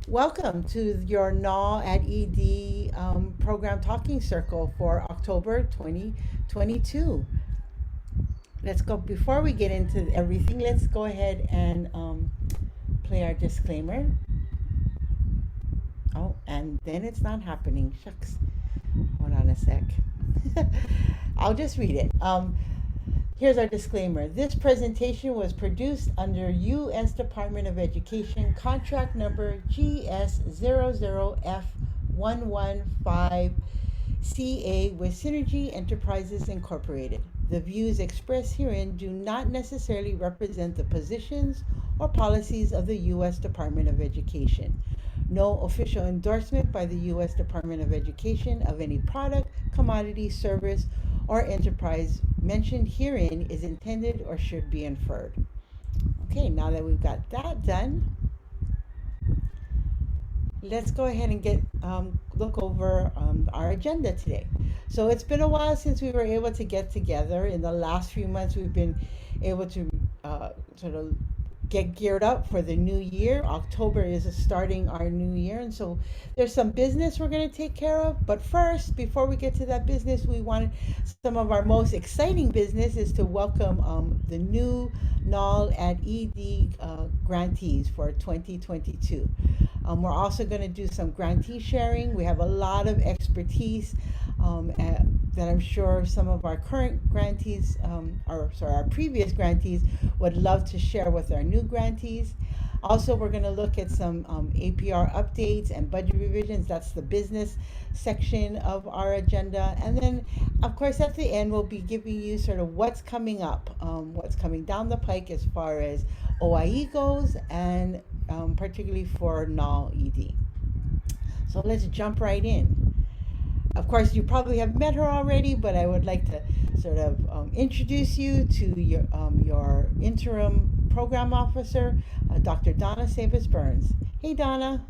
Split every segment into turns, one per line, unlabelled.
Welcome to your NAL at ED program talking circle for October 2022. Let's go, before we get into everything, let's go ahead and play our disclaimer. Oh, and then it's not happening. Shucks. Hold on a sec. I'll just read it. Here's our disclaimer. This presentation was produced under U.S. Department of Education contract number GS00F115CA with Synergy Enterprises Incorporated. The views expressed herein do not necessarily represent the positions or policies of the U.S. Department of Education. No official endorsement by the U.S. Department of Education of any product, commodity, service, or enterprise mentioned herein is intended or should be inferred. Okay, now that we've got that done, let's go ahead and get look over our agenda today. So it's been a while since we were able to get together. In the last few months, we've been able to sort of get geared up for the new year. October is starting our new year, and so there's some business we're going to take care of. But first, before we get to that business, we wanted some of our most exciting business is to welcome the new NAL at ED grantees for 2022. We're also going to do some grantee sharing. We have a lot of expertise that I'm sure some of our current grantees, our previous grantees, would love to share with our new grantees. Also, we're going to look at some APR updates and budget revisions. That's the business section of our agenda. And then, of course, at the end, we'll be giving you sort of what's coming up, what's coming down the pike as far as OIE goes, and particularly for NAL ED. So let's jump right in. Of course, you probably have met her already, but I would like to sort of introduce you to your interim program officer, Dr. Donna Sabas Burns. Hey, Donna.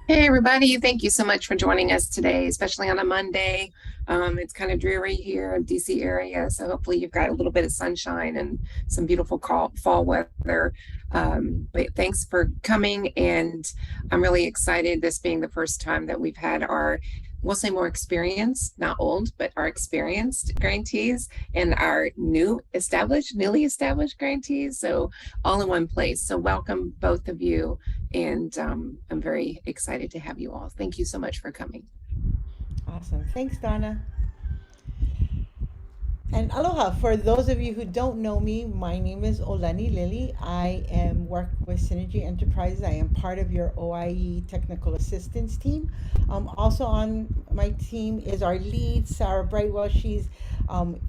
Hey, everybody. Thank you so much for joining us today, especially on a Monday. It's kind of dreary here in DC area, so hopefully you've got a little bit of sunshine and some beautiful fall weather. But thanks for coming, and I'm really excited, this being the first time that we've had our, we'll say more experienced, not old, but our experienced grantees and our newly established grantees. So all in one place. So welcome both of you. And I'm very excited to have you all. Thank you so much for coming.
Awesome. Thanks, Donna. And aloha. For those of you who don't know me, my name is Olani Lily. I am work with Synergy Enterprises. I am part of your OIE technical assistance team. Also on my team is our lead, Sarah Brightwell. She's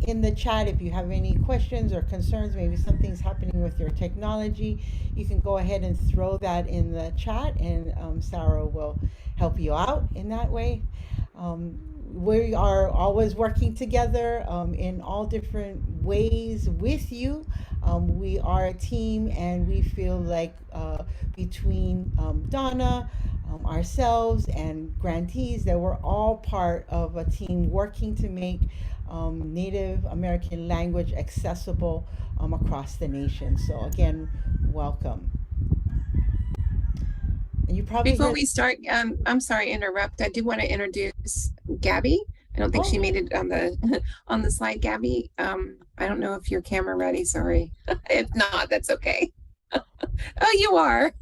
in the chat. If you have any questions or concerns, maybe something's happening with your technology, you can go ahead and throw that in the chat, and Sarah will help you out in that way. We are always working together in all different ways with you. We are a team, and we feel like between Donna, ourselves, and grantees, that we're all part of a team working to make Native American language accessible across the nation. So again, welcome. And you probably
Before
heard.
we start, I'm sorry to interrupt. I do want to introduce Gabby. I don't think
Oh,
she made it on the on the slide. Gabby, I don't know if your camera ready. Sorry. If not, that's okay. Oh, you are.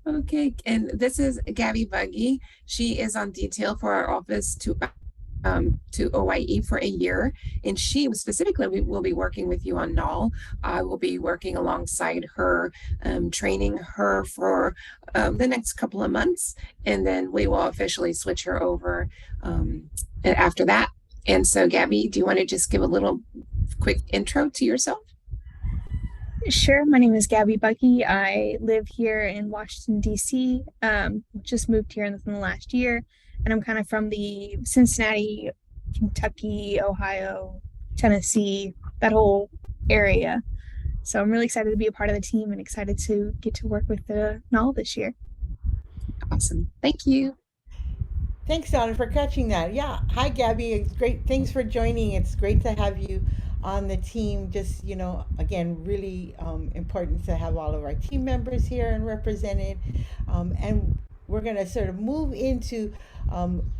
Okay. And this is Gabby Buggy. She is on detail for our office to OIE for a year. And she specifically will be working with you on NAL. I will be working alongside her, training her for the next couple of months. And then we will officially switch her over after that. And so, Gabby, do you want to just give a little quick intro to yourself?
Sure. My name is Gabby Bucky. I live here in Washington, D.C. Just moved here within the last year, and I'm kind of from the Cincinnati, Kentucky, Ohio, Tennessee, that whole area. So I'm really excited to be a part of the team and excited to get to work with the NAL this year.
Awesome. Thank you.
thanks, Donna, for catching that. Yeah. Hi, Gabby. It's great. Thanks for joining. It's great to have you on the team. Just, again, really important to have all of our team members here and represented. And we're going to sort of move into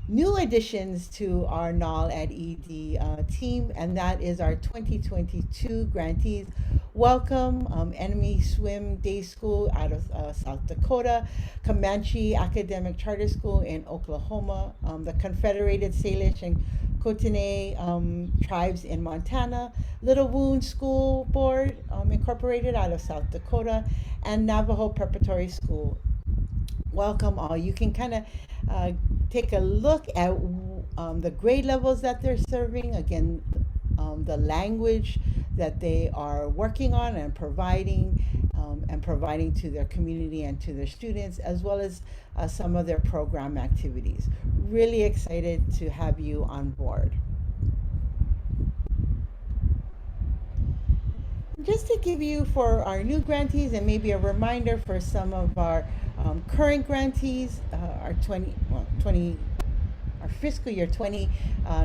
new additions to our NAL at ED team, and that is our 2022 grantees. Welcome, Enemy Swim Day School out of South Dakota, Comanche Academic Charter School in Oklahoma, the Confederated Salish and Kootenai tribes in Montana, Little Wound School Board Incorporated out of South Dakota, and Navajo Preparatory School. Welcome all. You can kind of uh, take a look at the grade levels that they're serving. Again, the language that they are working on and providing to their community and to their students, as well as some of their program activities. Really excited to have you on board. Just to give you for our new grantees and maybe a reminder for some of our current grantees, our 20, our fiscal year 20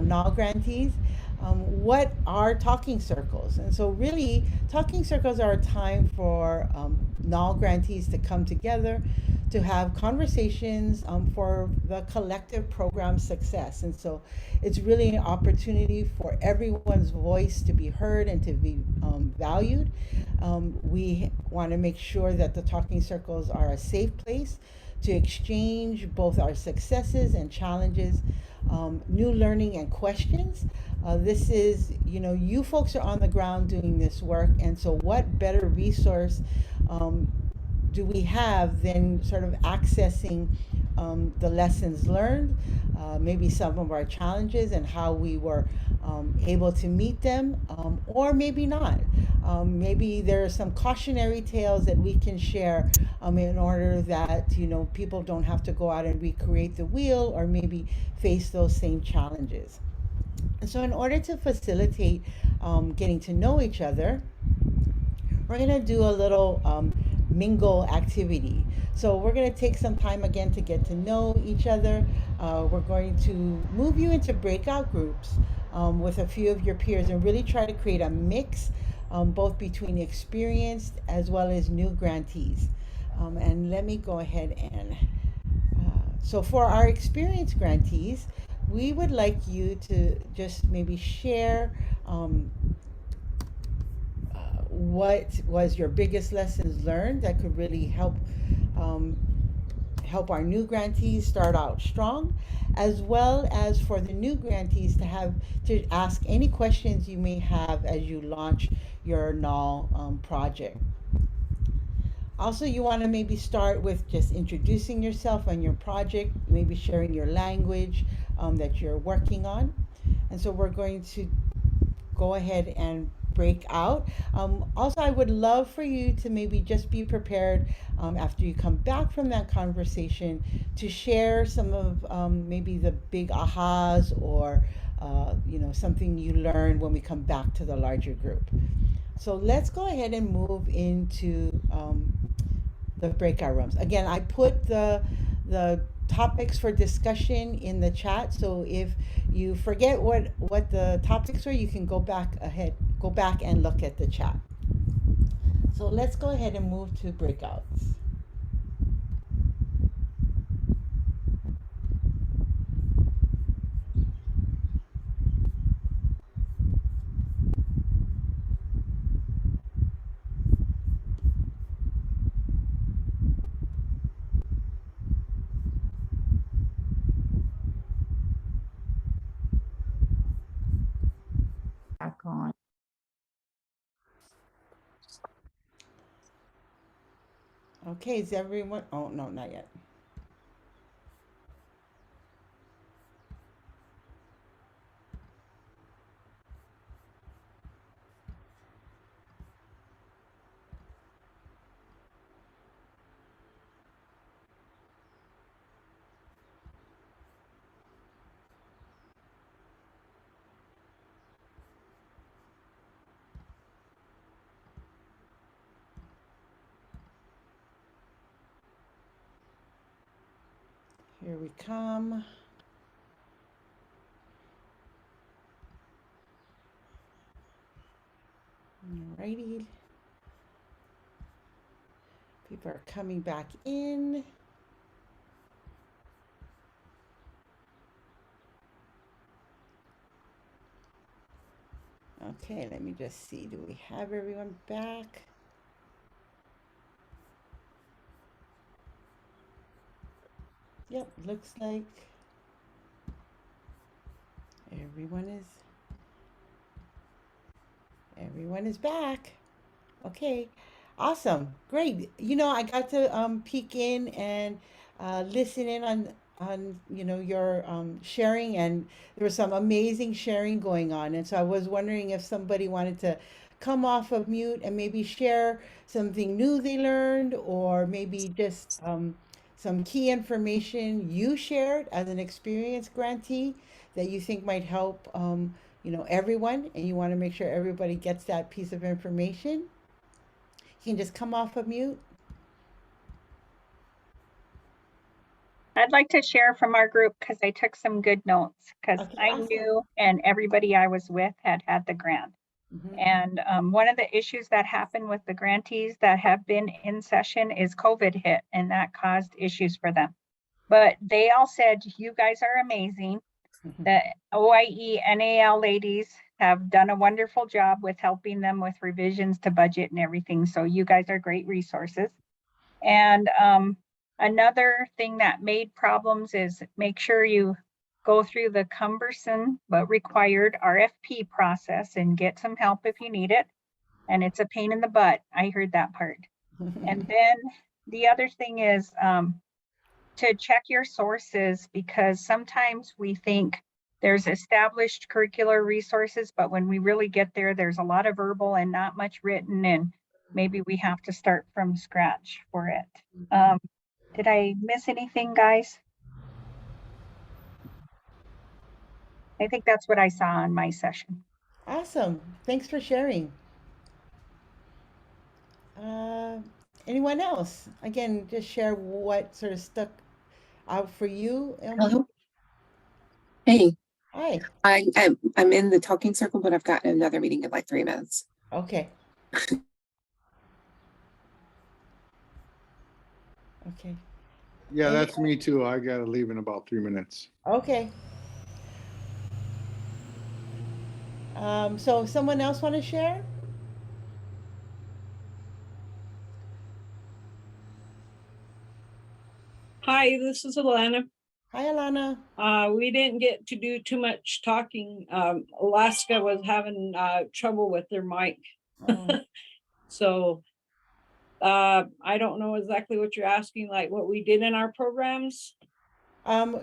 NAL grantees, what are talking circles? And so, really, talking circles are a time for NAL grantees to come together to have conversations for the collective program success. And so, it's really an opportunity for everyone's voice to be heard and to be valued. We want to make sure that the talking circles are a safe place to exchange both our successes and challenges, new learning and questions. This is, you folks are on the ground doing this work, and so what better resource do we have than sort of accessing the lessons learned, maybe some of our challenges and how we were able to meet them, or maybe not. Maybe there are some cautionary tales that we can share in order that people don't have to go out and recreate the wheel or maybe face those same challenges. And so, in order to facilitate getting to know each other, we're going to do a little mingle activity. So we're going to take some time again to get to know each other. We're going to move you into breakout groups with a few of your peers and really try to create a mix both between experienced as well as new grantees. And let me go ahead and so for our experienced grantees, we would like you to just maybe share what was your biggest lessons learned that could really um, help our new grantees start out strong, as well as for the new grantees to have to ask any questions you may have as you launch your NAL project. Also, you want to maybe start with just introducing yourself and your project, maybe sharing your language that you're working on. And so we're going to go ahead and break out. Also, I would love for you to maybe just be prepared after you come back from that conversation to share some of maybe the big ahas or something you learned when we come back to the larger group. So let's go ahead and move into the breakout rooms. Again, I put the topics for discussion in the chat. So if you forget what the topics were, you can go back and look at the chat. So let's go ahead and move to breakouts.
Back on.
Okay, is everyone? Oh no, not yet. Here we come. Alrighty. People are coming back in. Okay, let me just see. Do we have everyone back? Yep, looks like everyone is everyone is back. Okay, awesome, great. I got to peek in and listen in on your sharing, and there was some amazing sharing going on. And so I was wondering if somebody wanted to come off of mute and maybe share something new they learned, or maybe just some key information you shared as an experienced grantee that you think might help everyone, and you want to make sure everybody gets that piece of information. You can just come off of mute.
I'd like to share from our group because I took some good notes because
Okay,
I
awesome.
knew and everybody I was with had the grant.
Hmm.
And one of the issues that happened with the grantees that have been in session is COVID hit, and that caused issues for them. But they all said, you guys are amazing. The OIE NAL ladies have done a wonderful job with helping them with revisions to budget and everything. So you guys are great resources. And another thing that made problems is make sure you go through the cumbersome but required RFP process and get some help if you need it. And it's a pain in the butt. I heard that part. And then the other thing is to check your sources, because sometimes we think there's established curricular resources, but when we really get there, there's a lot of verbal and not much written, and maybe we have to start from scratch for it. Did I miss anything, guys? I think that's what I saw in my session.
Awesome. Thanks for sharing. Uh, Anyone else? Again, just share what sort of stuck out for you.
Hello. Hey,
Hi.
I'm in the talking circle, but I've got another meeting in like 3 minutes.
Okay. Okay.
Yeah,
Any-
that's me too. I gotta leave in about 3 minutes.
Okay. So someone else want to share?
Hi, this is Alana.
Hi, Alana.
We didn't get to do too much talking. Alaska was having trouble with their mic.
Oh.
So I don't know exactly what you're asking, like what we did in our programs.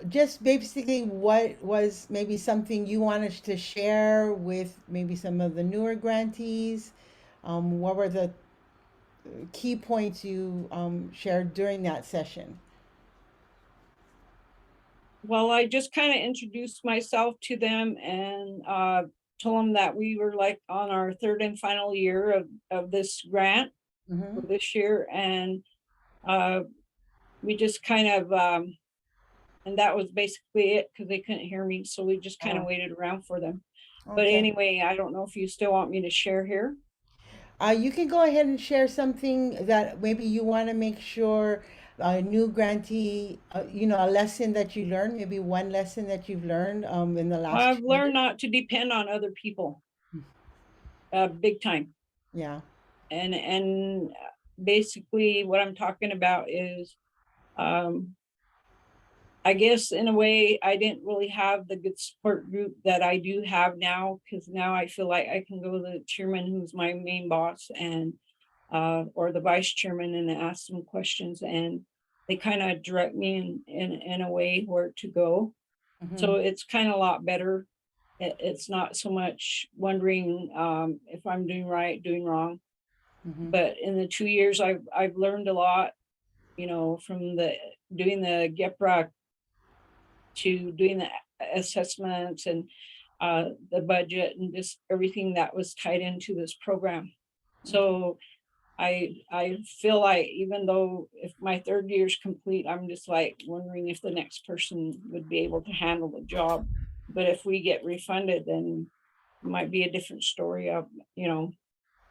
Just basically what was maybe something you wanted to share with maybe some of the newer grantees? What were the key points you shared during that session?
Well, I just kind of introduced myself to them and told them that we were like on our third and final year of this grant
Mm-hmm.
for this year. And we just kind of and that was basically it, because they couldn't hear me. So we just kind of
Oh,
waited around for them. But
okay.
anyway, I don't know if you still want me to share here.
You can go ahead and share something that maybe you want to make sure a new grantee, a lesson that you learned, maybe one lesson that you've learned in the last
I've
2 years.
learned not to depend on other people, big time.
Yeah.
And basically what I'm talking about is, I guess in a way, I didn't really have the good support group that I do have now, because now I feel like I can go to the chairman, who's my main boss, and or the vice chairman, and ask them questions, and they kind of direct me in a way where to go.
Mm-hmm.
So it's kind of a lot better. It's not so much wondering if I'm doing right, doing wrong.
Mm-hmm.
But in the 2 years, I've learned a lot, from the doing the GEPRA to doing the assessments and the budget and just everything that was tied into this program. So I feel like, even though if my third year is complete, I'm just like wondering if the next person would be able to handle the job. But if we get refunded, then it might be a different story of,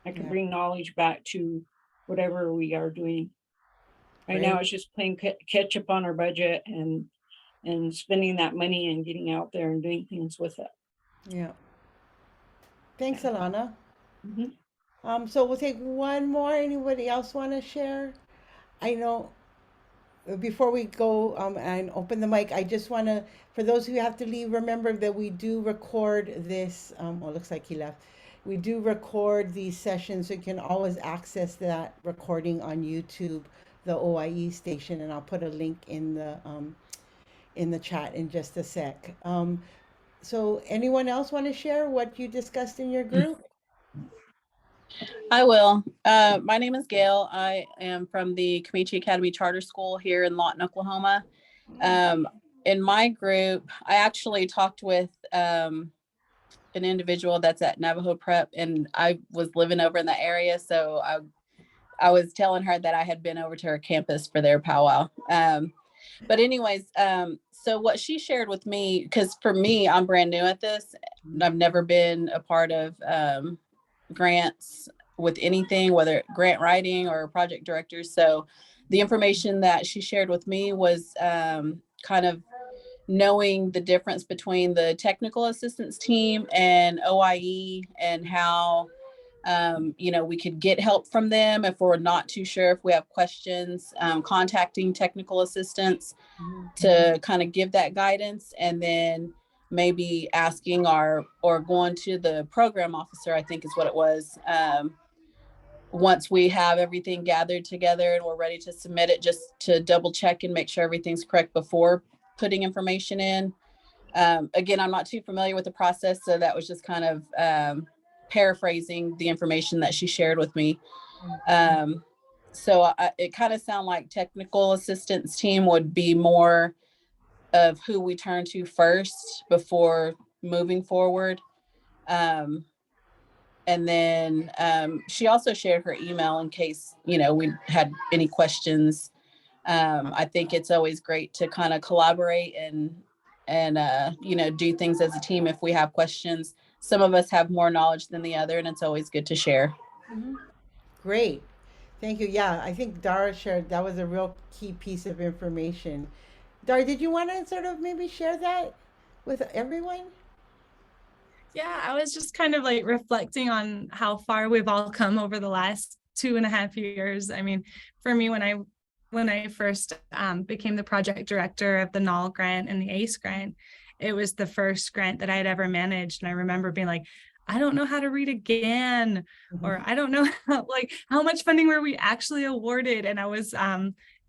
I can
Yeah.
bring knowledge back to whatever we are doing. Right now,
Great.
it's just playing catch up on our budget and spending that money and getting out there and doing things with it.
Yeah. Thanks, Alana.
Mhm.
So we'll take one more. Anybody else want to share? I know before we go and open the mic, I just want to, for those who have to leave, remember that we do record this. Oh, looks like he left. We do record these sessions, so you can always access that recording on YouTube, the OIE station, and I'll put a link in the chat in just a sec. So anyone else want to share what you discussed in your group?
I will. My name is Gail. I am from the Comanche Academy Charter School here in Lawton, Oklahoma. In my group, I actually talked with an individual that's at Navajo Prep, and I was living over in the area, so I was telling her that I had been over to her campus for their powwow. But anyways, so what she shared with me, because for me, I'm brand new at this. I've never been a part of grants with anything, whether grant writing or project directors. So the information that she shared with me was kind of knowing the difference between the technical assistance team and OIE, and how we could get help from them if we're not too sure, if we have questions, contacting technical assistance to kind of give that guidance, and then maybe asking or going to the program officer, I think is what it was, once we have everything gathered together and we're ready to submit it, just to double check and make sure everything's correct before putting information in. Again, I'm not too familiar with the process, so that was just kind of paraphrasing the information that she shared with me. So it kind of sounded like technical assistance team would be more of who we turn to first before moving forward. And then she also shared her email in case, we had any questions. I think it's always great to kind of collaborate and do things as a team if we have questions. Some of us have more knowledge than the other, and it's always good to share.
Great. Thank you. Yeah, I think Dara shared that was a real key piece of information. Dara, did you want to sort of maybe share that with everyone?
Yeah, I was just kind of like reflecting on how far we've all come over the last 2.5 years. I mean, for me, when I first became the project director of the NAL grant and the ACE grant, it was the first grant that I had ever managed. And I remember being like, I don't know how to read again, or I don't know how much funding were we actually awarded. And I was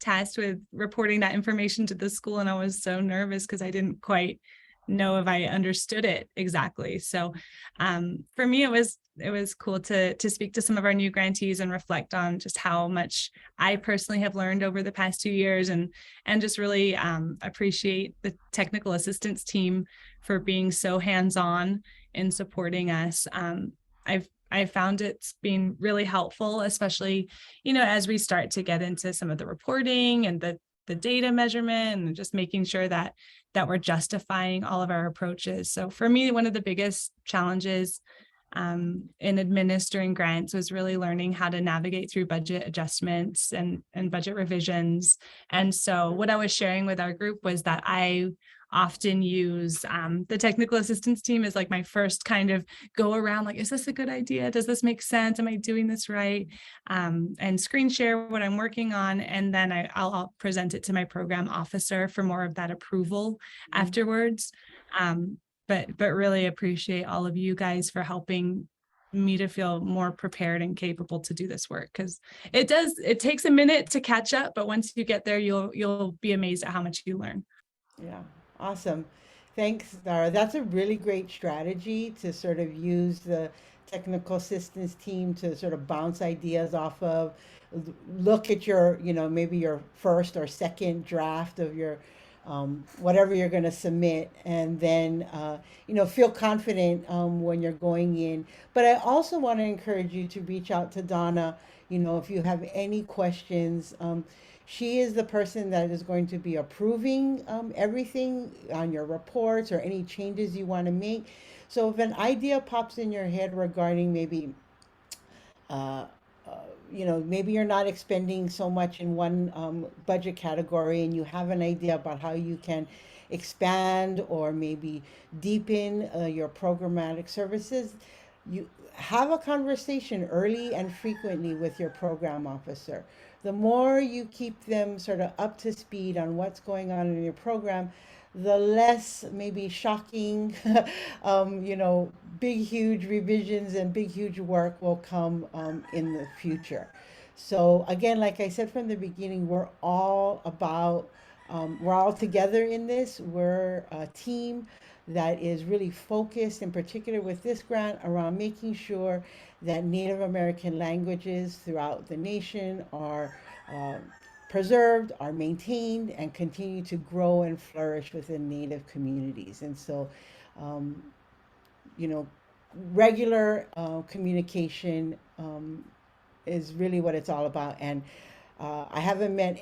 tasked with reporting that information to the school. And I was so nervous because I didn't quite know if I understood it exactly. So for me, it was cool to speak to some of our new grantees and reflect on just how much I personally have learned over the past 2 years, and just really appreciate the technical assistance team for being so hands-on in supporting us. I've found it's been really helpful, especially, as we start to get into some of the reporting and the data measurement, and just making sure that we're justifying all of our approaches. So for me, one of the biggest challenges in administering grants was really learning how to navigate through budget adjustments and budget revisions. And so what I was sharing with our group was that I often use the technical assistance team as like my first kind of go around, like, is this a good idea? Does this make sense? Am I doing this right? And screen share what I'm working on. And then I'll present it to my program officer for more of that approval afterwards. But really appreciate all of you guys for helping me to feel more prepared and capable to do this work, because it takes a minute to catch up, but once you get there, you'll be amazed at how much you learn.
Yeah, awesome. Thanks, Dara. That's a really great strategy to sort of use the technical assistance team to sort of bounce ideas off of, look at your, maybe your first or second draft of your whatever you're going to submit, and then, feel confident when you're going in. But I also want to encourage you to reach out to Donna, if you have any questions. She is the person that is going to be approving everything on your reports or any changes you want to make. So if an idea pops in your head regarding maybe uh, maybe you're not expending so much in one budget category and you have an idea about how you can expand or maybe deepen your programmatic services, you have a conversation early and frequently with your program officer. The more you keep them sort of up to speed on what's going on in your program, the less maybe shocking, big, huge revisions and big, huge work will come in the future. So again, like I said from the beginning, we're all together in this. We're a team that is really focused, in particular with this grant, around making sure that Native American languages throughout the nation are um, preserved, are maintained, and continue to grow and flourish within Native communities. And so, um, you know, regular communication is really what it's all about. And I haven't met,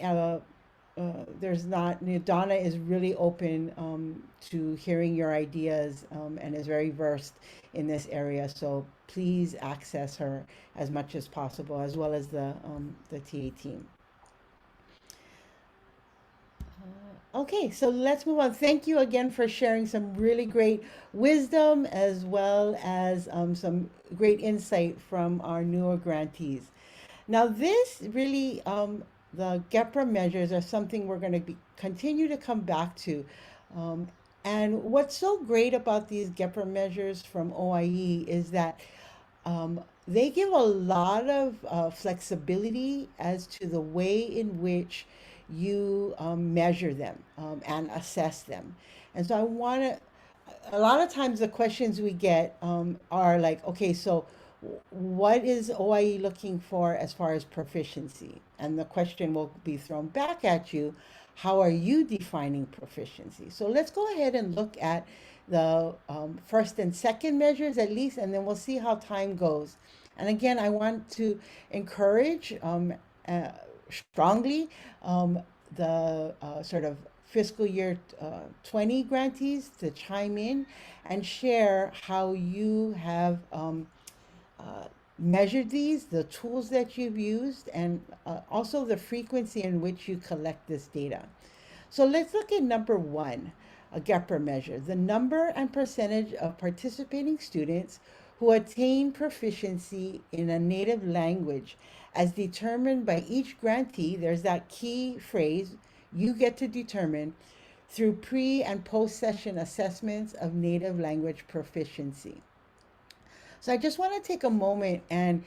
there's not, Donna is really open to hearing your ideas and is very versed in this area. So please access her as much as possible, as well as the TA team. Okay, so let's move on. Thank you again for sharing some really great wisdom as well as some great insight from our newer grantees. Now, this really, the GEPRA measures are something we're going to continue to come back to. Um, and what's so great about these GEPRA measures from OIE is that they give a lot of flexibility as to the way in which you measure them and assess them. And so I want to, a lot of times the questions we get are like, okay, so what is OIE looking for as far as proficiency? And the question will be thrown back at you, how are you defining proficiency? So let's go ahead and look at the first and second measures at least, and then we'll see how time goes. And again, I want to encourage uh, strongly the sort of fiscal year 20 grantees to chime in and share how you have measured these, the tools that you've used, and also the frequency in which you collect this data. So let's look at number one, a GEPR measure, the number and percentage of participating students who attain proficiency in a native language as determined by each grantee. There's that key phrase, you get to determine through pre and post session assessments of native language proficiency. So I just want to take a moment and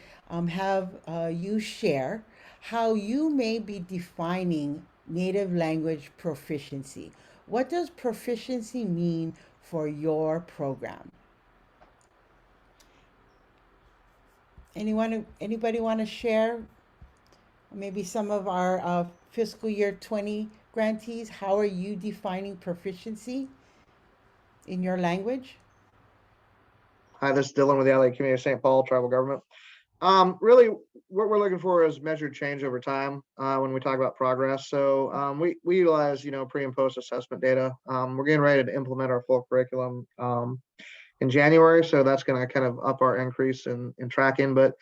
have you share how you may be defining native language proficiency. What does proficiency mean for your program? Anybody want to share maybe some of our fiscal year 20 grantees? How are you defining proficiency in your language?
Hi, this is Dylan with the LA Community of St. Paul Tribal Government. Really, what we're looking for is measured change over time when we talk about progress. So we utilize, pre and post assessment data. We're getting ready to implement our full curriculum in January, so that's going to kind of up our increase in tracking. But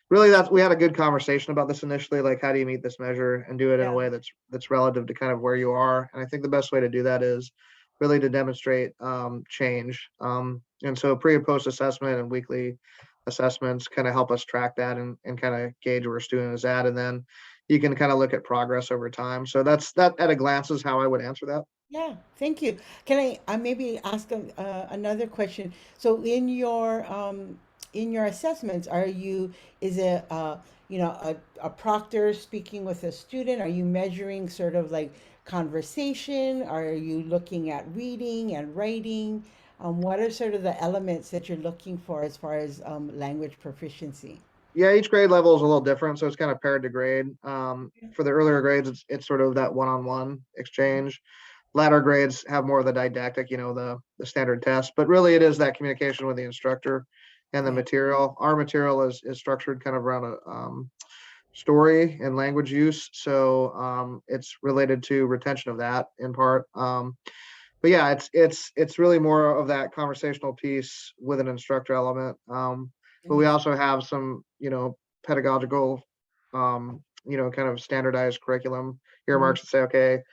really, we had a good conversation about this initially, like how do you meet this measure and do it in a way that's relative to kind of where you are. And I think the best way to do that is really to demonstrate change. And so pre and post assessment and weekly assessments kind of help us track that and kind of gauge where a student is at. And then you can kind of look at progress over time. So that at a glance is how I would answer that.
Yeah, thank you. Can I maybe ask another question? So in your assessments, is it a proctor speaking with a student? Are you measuring sort of like conversation? Are you looking at reading and writing? What are sort of the elements that you're looking for as far as language proficiency?
Yeah, each grade level is a little different, so it's kind of paired to grade. For the earlier grades, it's sort of that one-on-one exchange. Latter grades have more of the didactic, the standard test, but really it is that communication with the instructor and the
Right.
material. Our material is structured kind of around a story and language use, so it's related to retention of that in part. But yeah, it's really more of that conversational piece with an instructor element. But we also have some, pedagogical, kind of standardized curriculum
Mhm.
earmarks to say, okay,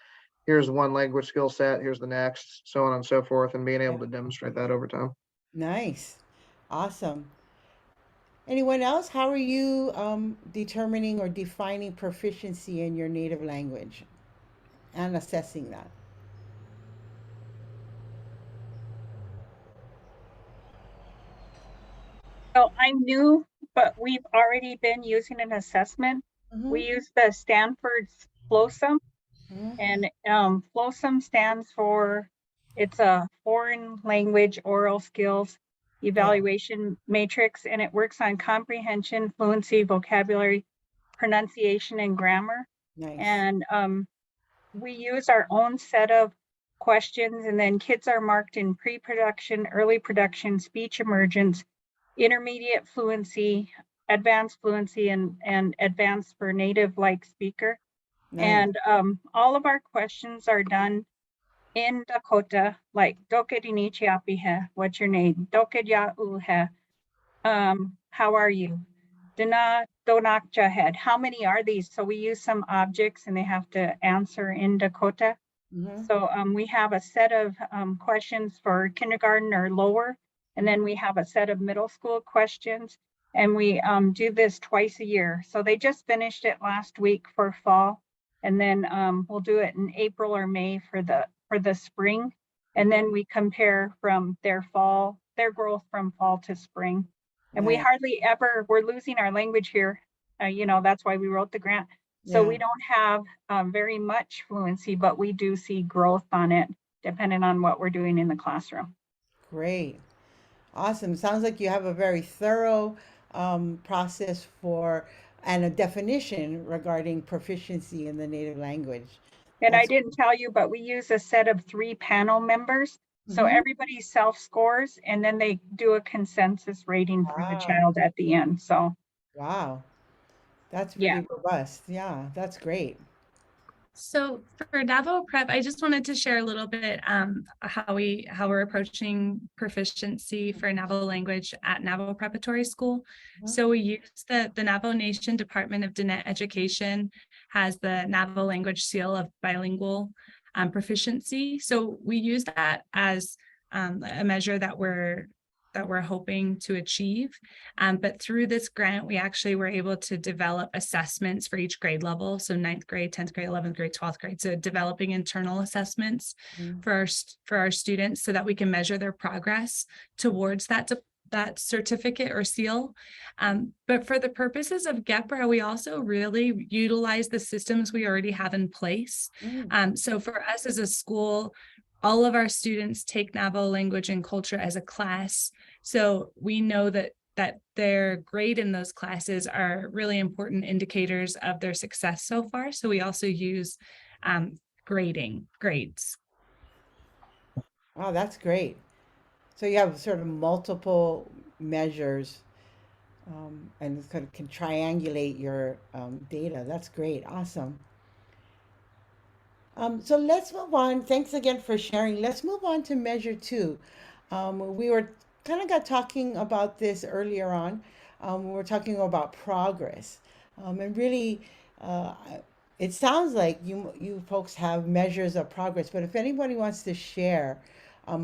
here's one language skill set, here's the next, so on and so forth, and being able to demonstrate that over time.
Nice. Awesome. Anyone else? How are you determining or defining proficiency in your native language and assessing that?
So I'm new, but we've already been using an assessment.
Mm-hmm.
We use the Stanford's FLOSUM,
Mm-hmm.
and FLOSUM stands for, it's a foreign language oral skills
Yeah.
evaluation matrix, and it works on comprehension, fluency, vocabulary, pronunciation, and grammar.
Nice.
And we use our own set of questions, and then kids are marked in pre-production, early production, speech emergence, intermediate fluency, advanced fluency, and advanced for native like speaker.
Nice.
And all of our questions are done in Dakota, like Doke Dinichi Apihe, what's your name? Doke Ya Uhe, how are you? Dina Donak Jahed, how many are these? So we use some objects and they have to answer in Dakota.
Mm-hmm.
So we have a set of questions for kindergarten or lower, and then we have a set of middle school questions, and we do this twice a year. So they just finished it last week for fall, and then we'll do it in April or May for the spring, and then we compare from their growth from fall to spring. And we
Nice.
hardly ever, we're losing our language here. That's why we wrote the grant. So
Yeah.
we don't have very much fluency, but we do see growth on it depending on what we're doing in the classroom.
Great. Awesome. Sounds like you have a very thorough process for and a definition regarding proficiency in the native language.
And I
That's
didn't tell you, but we use a set of 3 panel members. So
mm-hmm.
everybody self-scores, and then they do a consensus rating for the
Wow.
child at the end. So
Wow. That's
yeah.
really robust. Yeah, that's great.
So for Navo Prep, I just wanted to share a little bit how we're approaching proficiency for Navajo language at Navajo Preparatory School.
Mhm.
So we use the Navajo Nation Department of Diné Education has the Navajo language seal of bilingual proficiency. So we use that as a measure that we're hoping to achieve. But through this grant, we actually were able to develop assessments for each grade level. So 9th grade, 10th grade, 11th grade, 12th grade. So developing internal assessments
Mhm.
for our students so that we can measure their progress towards that certificate or seal. But for the purposes of GEPRA, we also really utilize the systems we already have in place. So for us as a school, all of our students take Navajo language and culture as a class. So we know that their grade in those classes are really important indicators of their success so far. So we also use grades.
Wow, that's great. So you have sort of multiple measures and kind of can triangulate your data. That's great. Awesome. So let's move on. Thanks again for sharing. Let's move on to measure 2. We were kind of got talking about this earlier on. We were talking about progress, and really, uh, it sounds like you folks have measures of progress. But if anybody wants to share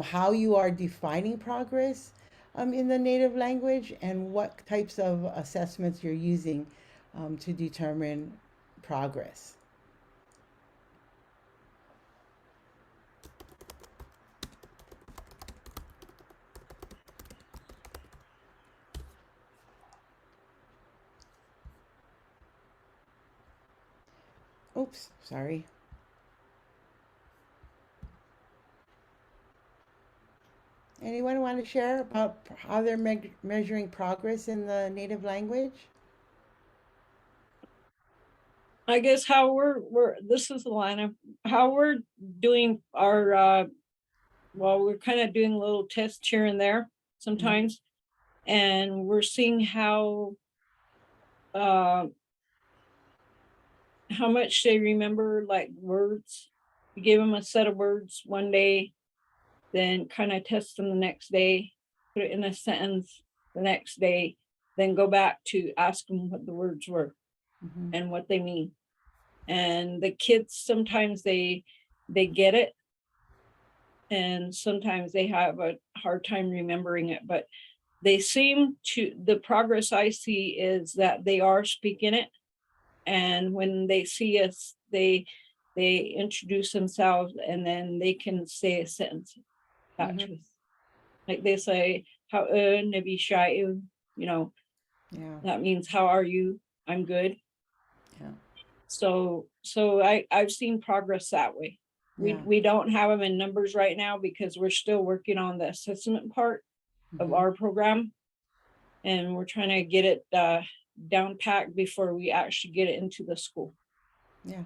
how you are defining progress in the native language and what types of assessments you're using to determine progress. Oops, sorry. Anyone want to share about how they're measuring progress in the native language?
I guess how we're this is the line of how we're doing our we're kind of doing little tests here and there sometimes, and we're seeing uh how much they remember like words. You give them a set of words one day, then kind of test them the next day, put it in a sentence the next day, then go back to ask them what the words were
Mhm.
and what they mean. And the kids, sometimes they get it, and sometimes they have a hard time remembering it, but they seem to, the progress I see is that they are speaking it. And when they see us, they introduce themselves, and then they can say a sentence back
Mhm.
to us. Like they say, how nabi shai, you know,
Yeah.
that means how are you? I'm good.
Yeah.
So I've seen progress that way.
Yeah.
We don't have them in numbers right now because we're still working on the assessment part of
Mhm.
our program, and we're trying to get it down packed before we actually get it into the school.
Yeah.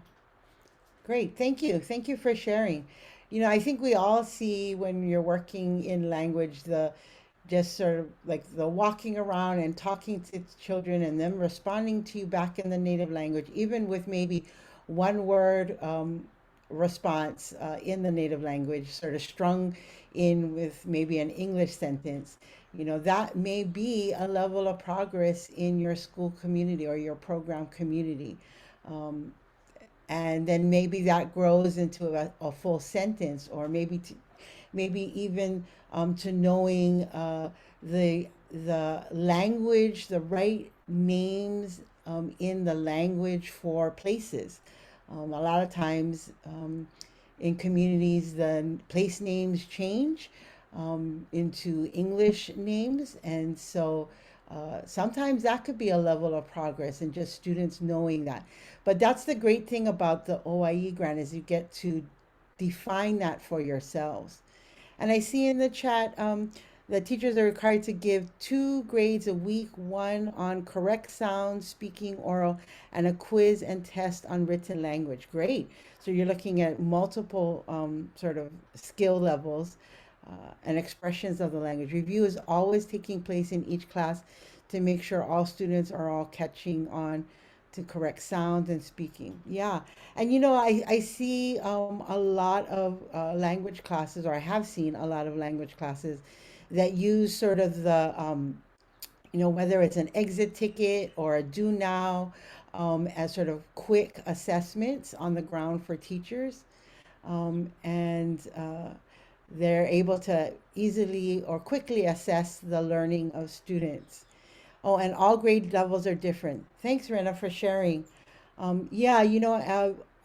Great. Thank you. Thank you for sharing. I think we all see when you're working in language, the just sort of like the walking around and talking to children and them responding to you back in the native language, even with maybe one word response in the native language, sort of strung in with maybe an English sentence. That may be a level of progress in your school community or your program community. Um, and then maybe that grows into a full sentence, or maybe even to knowing the language, the right names in the language for places. A lot of times in communities, the place names change into English names, and so sometimes that could be a level of progress, and just students knowing that. But that's the great thing about the OIE grant, is you get to define that for yourselves. And I see in the chat that teachers are required to give 2 grades a week, one on correct sound, speaking, oral, and a quiz and test on written language. Great. So you're looking at multiple sort of skill levels and expressions of the language. Review is always taking place in each class to make sure all students are all catching on to correct sound and speaking. Yeah. And I see a lot of language classes, or I have seen a lot of language classes that use sort of whether it's an exit ticket or a do now as sort of quick assessments on the ground for teachers. And they're able to easily or quickly assess the learning of students. Oh, and all grade levels are different. Thanks, Rena, for sharing. Yeah,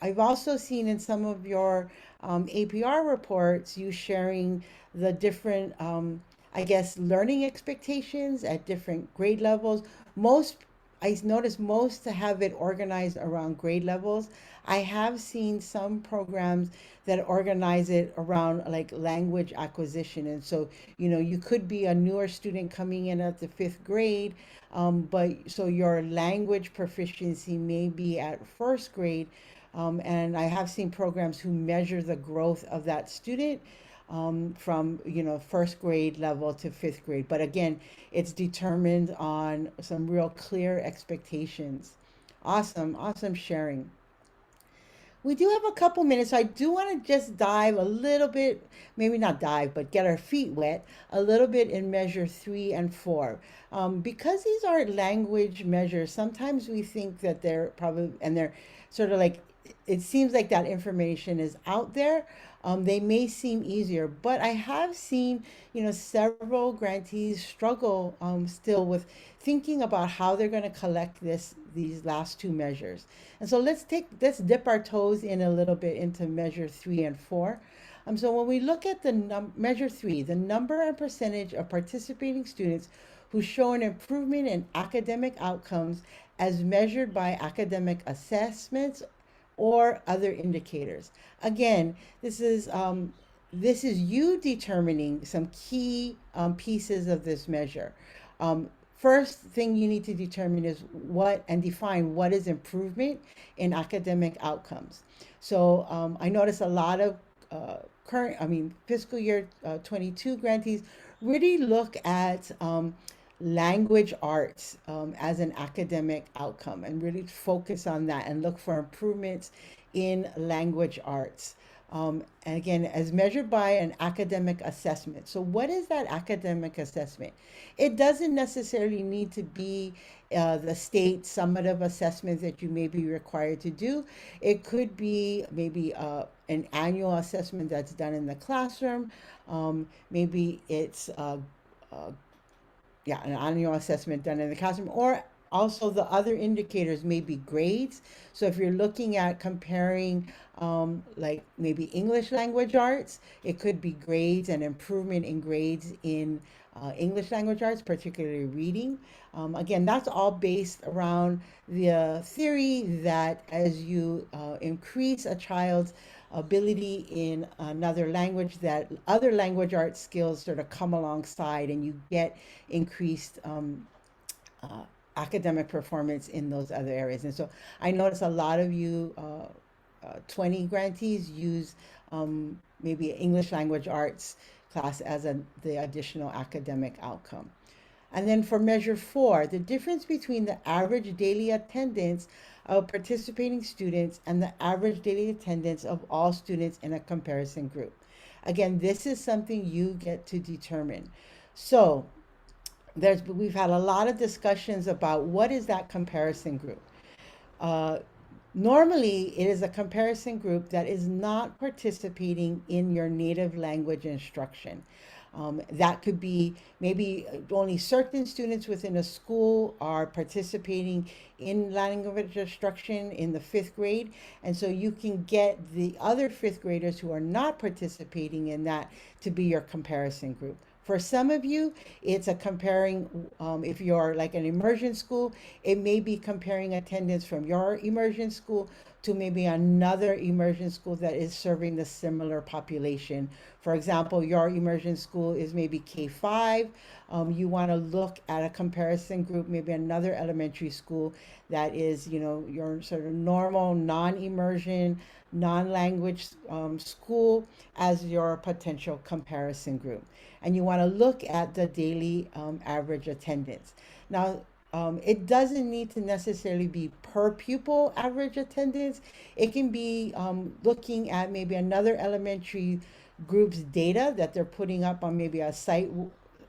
I've also seen in some of your APR reports you sharing the different, I guess, learning expectations at different grade levels. Most, I noticed most to have it organized around grade levels. I have seen some programs that organize it around like language acquisition. And so, you could be a newer student coming in at the 5th grade, but so your language proficiency may be at 1st grade. And I have seen programs who measure the growth of that student from 1st grade level to 5th grade. But again, it's determined on some real clear expectations. Awesome, awesome sharing. We do have a couple minutes, so I do want to just dive a little bit, maybe not dive, but get our feet wet a little bit in measure 3 and 4. Because these are language measures, sometimes we think that they're probably, and they're sort of like, it seems like that information is out there. They may seem easier, but I have seen, several grantees struggle still with thinking about how they're going to collect these last 2 measures. And so let's dip our toes in a little bit into measure 3 and 4. So when we look at the measure 3, the number and percentage of participating students who show an improvement in academic outcomes as measured by academic assessments or other indicators. Again, this is you determining some key pieces of this measure. Um, First thing you need to determine is what and define what is improvement in academic outcomes. So I notice a lot of fiscal year 22 grantees really look at language arts as an academic outcome and really focus on that and look for improvements in language arts. And again, as measured by an academic assessment. So, what is that academic assessment? It doesn't necessarily need to be the state summative assessment that you may be required to do. It could be maybe an annual assessment that's done in the classroom. Maybe it's uh, yeah, an annual assessment done in the classroom, or also the other indicators may be grades. So if you're looking at comparing, like maybe English language arts, it could be grades and improvement in grades in English language arts, particularly reading. Again, that's all based around the theory that as you increase a child's ability in another language, that other language arts skills sort of come alongside and you get increased uh, academic performance in those other areas. And so I notice a lot of you 20 grantees use maybe English language arts class as the additional academic outcome. And then for measure four, the difference between the average daily attendance of participating students and the average daily attendance of all students in a comparison group. Again, this is something you get to determine. So we've had a lot of discussions about what is that comparison group. Uh, Normally, it is a comparison group that is not participating in your native language instruction. That could be maybe only certain students within a school are participating in language instruction in the fifth grade. And so you can get the other fifth graders who are not participating in that to be your comparison group. For some of you, it's a comparing, if you're like an immersion school, it may be comparing attendance from your immersion school to maybe another immersion school that is serving the similar population. For example, your immersion school is maybe K-5. You want to look at a comparison group, maybe another elementary school that is, your sort of normal non-immersion, non-language school as your potential comparison group. And you want to look at the daily average attendance. Now, it doesn't need to necessarily be per pupil average attendance. It can be looking at maybe another elementary group's data that they're putting up on maybe a site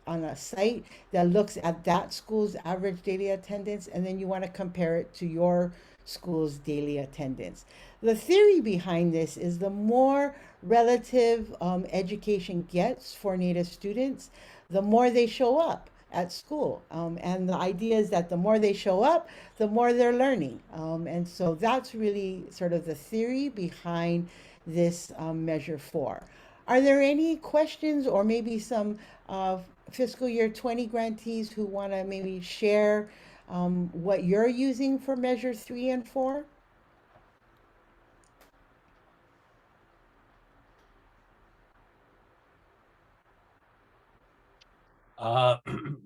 that looks at that school's average daily attendance, and then you want to compare it to your school's daily attendance. The theory behind this is the more relative education gets for Native students, the more they show up at school. And the idea is that the more they show up, the more they're learning. And so that's really sort of the theory behind this measure four. Are there any questions or maybe some fiscal year 20 grantees who want to maybe share what you're using for measure three and four?
Uh,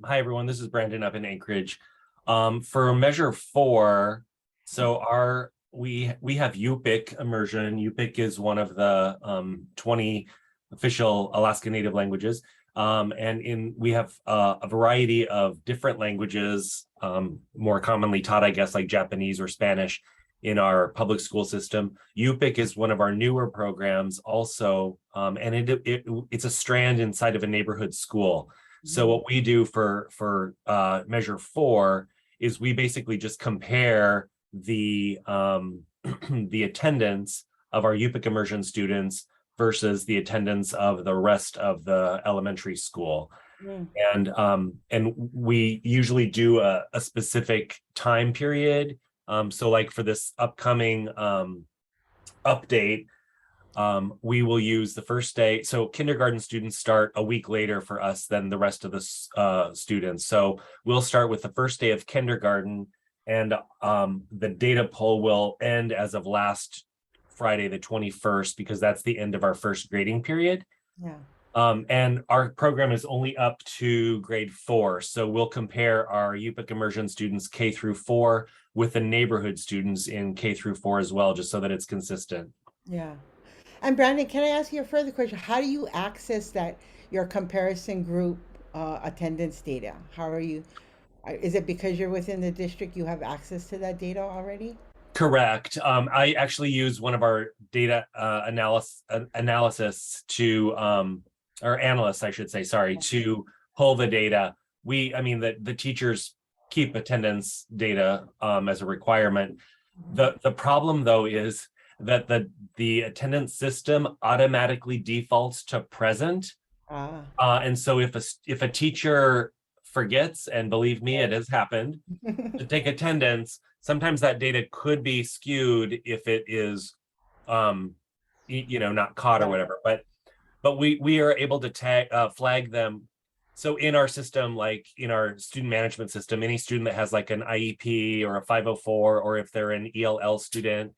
Hi everyone, this is Brandon up in Anchorage. For measure four, so we have UPIC immersion. UPIC is one of the 20 official Alaska Native languages. And we have a variety of different languages, more commonly taught, I guess, like Japanese or Spanish in our public school system. UPIC is one of our newer programs also, and it's a strand inside of a neighborhood school. So what we do for measure four is we basically just compare the the attendance of our UPIC immersion students versus the attendance of the rest of the elementary school.
Mm.
And we usually do a specific time period. So like for this upcoming update, we will use the first day. So kindergarten students start a week later for us than the rest of the students. So we'll start with the first day of kindergarten, and the data poll will end as of last Friday, the 21st, because that's the end of our first grading period.
Yeah.
And our program is only up to grade 4. So we'll compare our UPIC immersion students K through 4 with the neighborhood students in K through 4 as well, just so that it's consistent.
Yeah. And Brandon, can I ask you a further question? How do you access your comparison group attendance data? How are you? Is it because you're within the district you have access to that data already?
Correct. I actually use one of our data analysis to or analysts, I should say, sorry, to pull the data. I mean, the teachers keep attendance data as a requirement. The problem though is that the attendance system automatically defaults to present.
Ah.
And so if a teacher forgets, and believe me, it has happened, to take attendance, sometimes that data could be skewed if it is not caught or whatever. But we are able to flag them. So in our system, like in our student management system, any student that has like an IEP or a 504, or if they're an ELL student,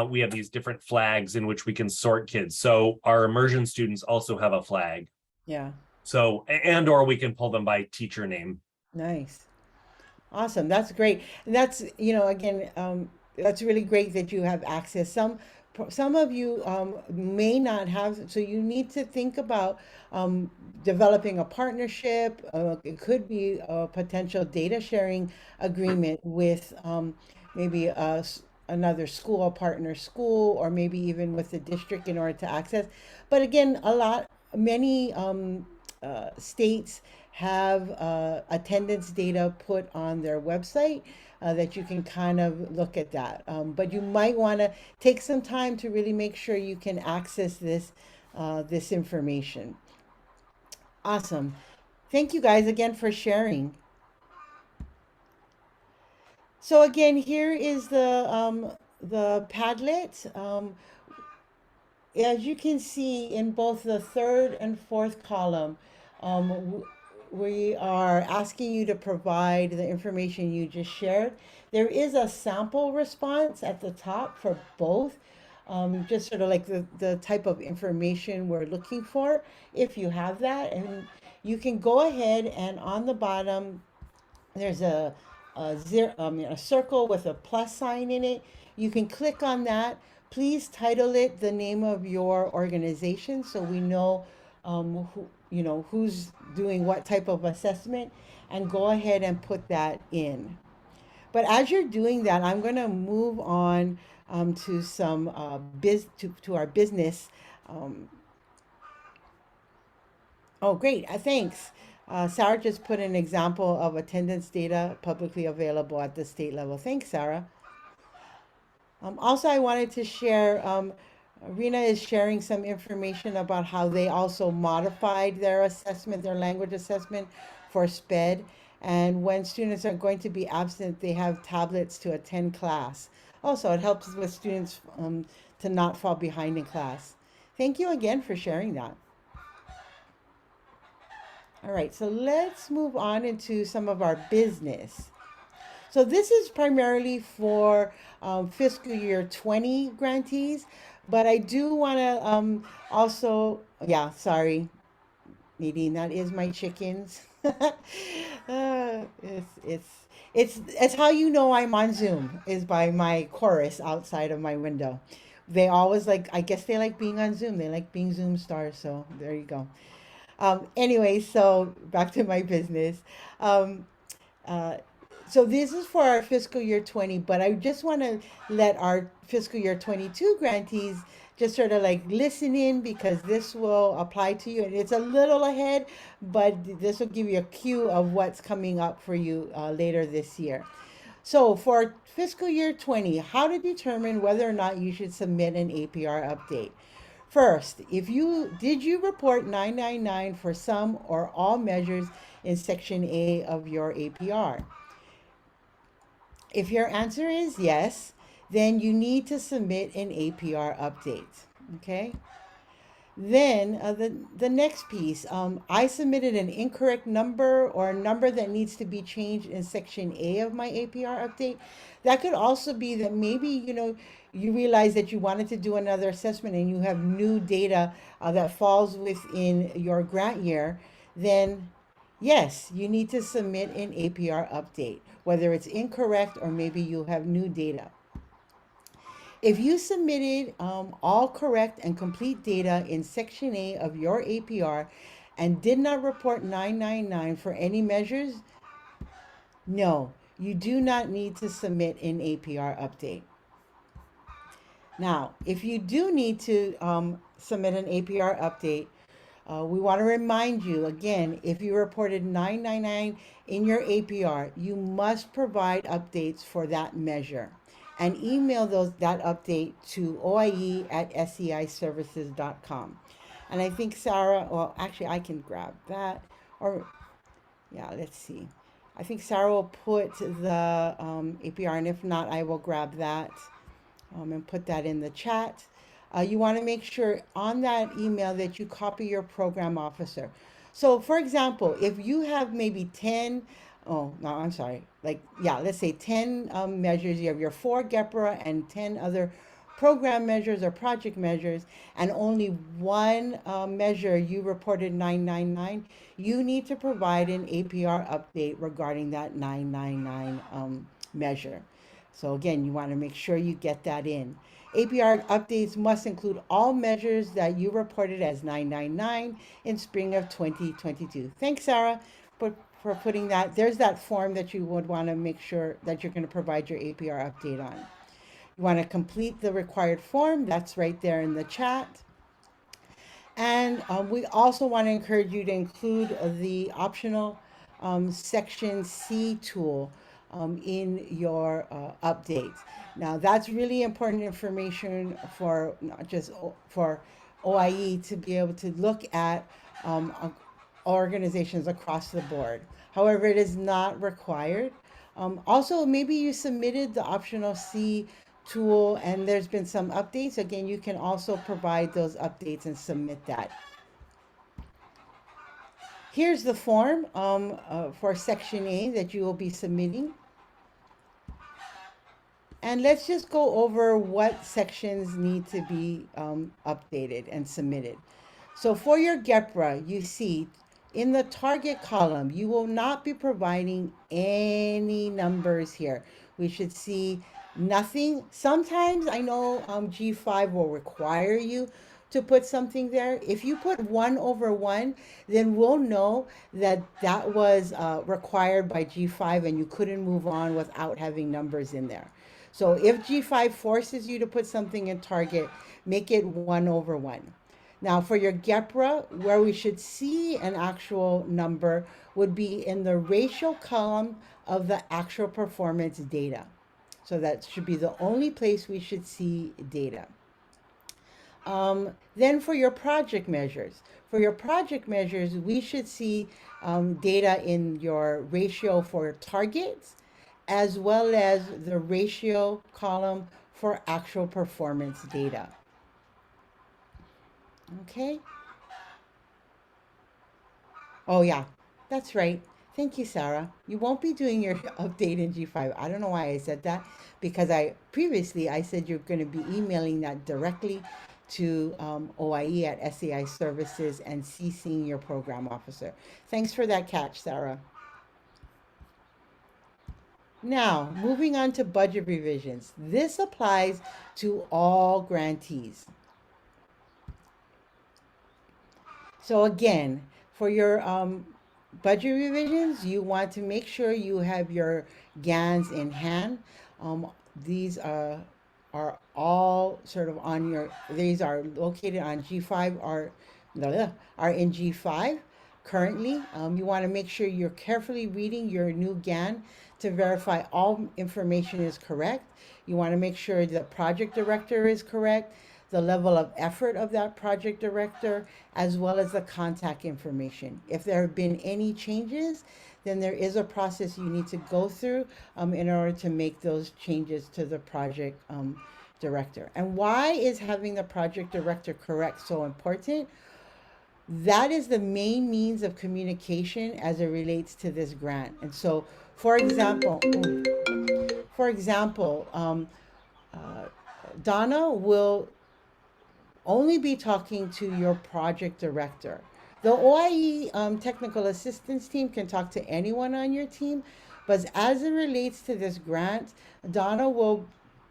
we have these different flags in which we can sort kids. So our immersion students also have a flag.
Yeah.
So, or we can pull them by teacher name.
Nice. Awesome. That's great. And that's, again, that's really great that you have access. Some of you may not have, so you need to think about developing a partnership. It could be a potential data sharing agreement with maybe another school, a partner school, or maybe even with the district in order to access. But again, many states have attendance data put on their website that you can kind of look at that. But you might want to take some time to really make sure you can access this information. Awesome. Thank you guys again for sharing. So again, here is the Padlet. As you can see in both the third and fourth column, we are asking you to provide the information you just shared. There is a sample response at the top for both, just sort of like the type of information we're looking for, if you have that. And you can go ahead and on the bottom, there's a circle with a plus sign in it. You can click on that. Please title it the name of your organization so we know who's doing what type of assessment, and go ahead and put that in. But as you're doing that, I'm going to move on to some to our business. Um, oh, great! Thanks. Sarah just put an example of attendance data publicly available at the state level. Thanks, Sarah. Also, I wanted to share, Rena is sharing some information about how they also modified their assessment, their language assessment for SPED. And when students are going to be absent, they have tablets to attend class. Also, it helps with students to not fall behind in class. Thank you again for sharing that. All right, so let's move on into some of our business. So this is primarily for fiscal year 20 grantees, but I do want to also, yeah, sorry, Nadine, that is my chickens. It's how you know I'm on Zoom is by my chorus outside of my window. They always like, I guess they like being on Zoom. They like being Zoom stars. So there you go. Anyway, so back to my business. Um, uh, so this is for our fiscal year 20, but I just want to let our fiscal year 22 grantees just sort of like listen in because this will apply to you. And it's a little ahead, but this will give you a cue of what's coming up for you later this year. So for fiscal year 20, how to determine whether or not you should submit an APR update. First, did you report 999 for some or all measures in section A of your APR? If your answer is yes, then you need to submit an APR update. Okay. Then the next piece, I submitted an incorrect number or a number that needs to be changed in section A of my APR update. That could also be that maybe you realize that you wanted to do another assessment and you have new data that falls within your grant year. Then yes, you need to submit an APR update, whether it's incorrect or maybe you have new data. If you submitted all correct and complete data in Section A of your APR and did not report 999 for any measures, no, you do not need to submit an APR update. Now, if you do need to submit an APR update, we want to remind you again, if you reported 999 in your APR, you must provide updates for that measure and email that update to oie@seiservices.com. And I think Sarah, well, actually, I can grab that. Or, yeah, let's see. I think Sarah will put the APR, and if not, I will grab that and put that in the chat. You want to make sure on that email that you copy your program officer. So, for example, if you have maybe 10, oh, no, I'm sorry, like, yeah, let's say 10 measures, you have your 4 GEPRA and 10 other program measures or project measures, and only one measure you reported 999, you need to provide an APR update regarding that 999 measure. So again, you want to make sure you get that in. APR updates must include all measures that you reported as 999 in spring of 2022. Thanks, Sarah, for putting that. There's that form that you would want to make sure that you're going to provide your APR update on. You want to complete the required form. That's right there in the chat. And we also want to encourage you to include the optional Section C tool in your updates. Now, that's really important information for not just for OIE to be able to look at organizations across the board. However, it is not required. Also, maybe you submitted the optional C tool and there's been some updates. Again, you can also provide those updates and submit that. Here's the form for Section A that you will be submitting. And let's just go over what sections need to be updated and submitted. So for your GEPRA, you see in the target column, you will not be providing any numbers here. We should see nothing. Sometimes I know G5 will require you to put something there. If you put 1/1, then we'll know that that was required by G5 and you couldn't move on without having numbers in there. So if G5 forces you to put something in target, make it 1/1. Now for your GEPRA, where we should see an actual number would be in the ratio column of the actual performance data. So that should be the only place we should see data. Then for your project measures, we should see data in your ratio for targets as well as the ratio column for actual performance data. Okay. Oh yeah, that's right. Thank you, Sarah. You won't be doing your update in G5. I don't know why I said that because I said you're going to be emailing that directly to OIE at SEI Services and CCing your program officer. Thanks for that catch, Sarah. Now, moving on to budget revisions. This applies to all grantees. So again, for your budget revisions, you want to make sure you have your GANs in hand. These are all sort of on your, these are located on G5, are in G5 currently. You want to make sure you're carefully reading your new GAN to verify all information is correct. You want to make sure the project director is correct, the level of effort of that project director, as well as the contact information. If there have been any changes, then there is a process you need to go through in order to make those changes to the project director. And why is having the project director correct so important? That is the main means of communication as it relates to this grant. And so, for example, Donna will only be talking to your project director. The OIE technical assistance team can talk to anyone on your team, but as it relates to this grant, Donna will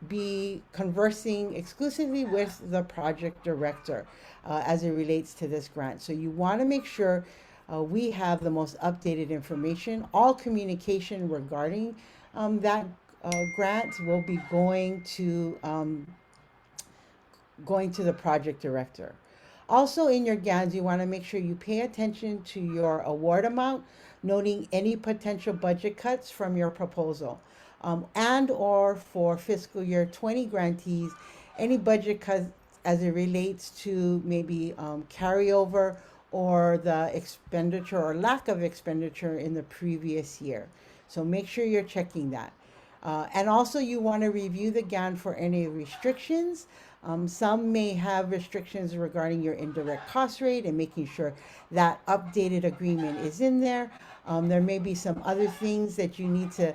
be conversing exclusively with the project director as it relates to this grant. So you want to make sure we have the most updated information. All communication regarding that grant will be going to going to the project director. Also in your GANs, you want to make sure you pay attention to your award amount, noting any potential budget cuts from your proposal. And or for fiscal year 20 grantees, any budget cuts as it relates to maybe carryover or the expenditure or lack of expenditure in the previous year. So make sure you're checking that. And also, you want to review the GAN for any restrictions. Some may have restrictions regarding your indirect cost rate and making sure that updated agreement is in there. There may be some other things that you need to,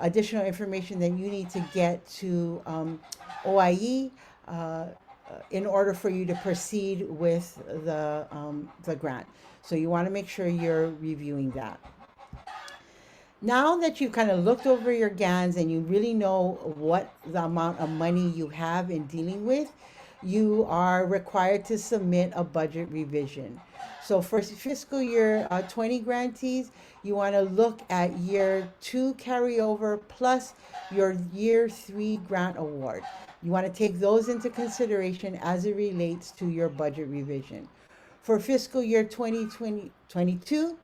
additional information that you need to get to OIE in order for you to proceed with the grant. So you want to make sure you're reviewing that. Now that you've kind of looked over your GANs and you really know what the amount of money you have in dealing with, you are required to submit a budget revision. So for fiscal year 20 grantees, you want to look at year 2 carryover plus your year 3 grant award. You want to take those into consideration as it relates to your budget revision. For fiscal year 2022,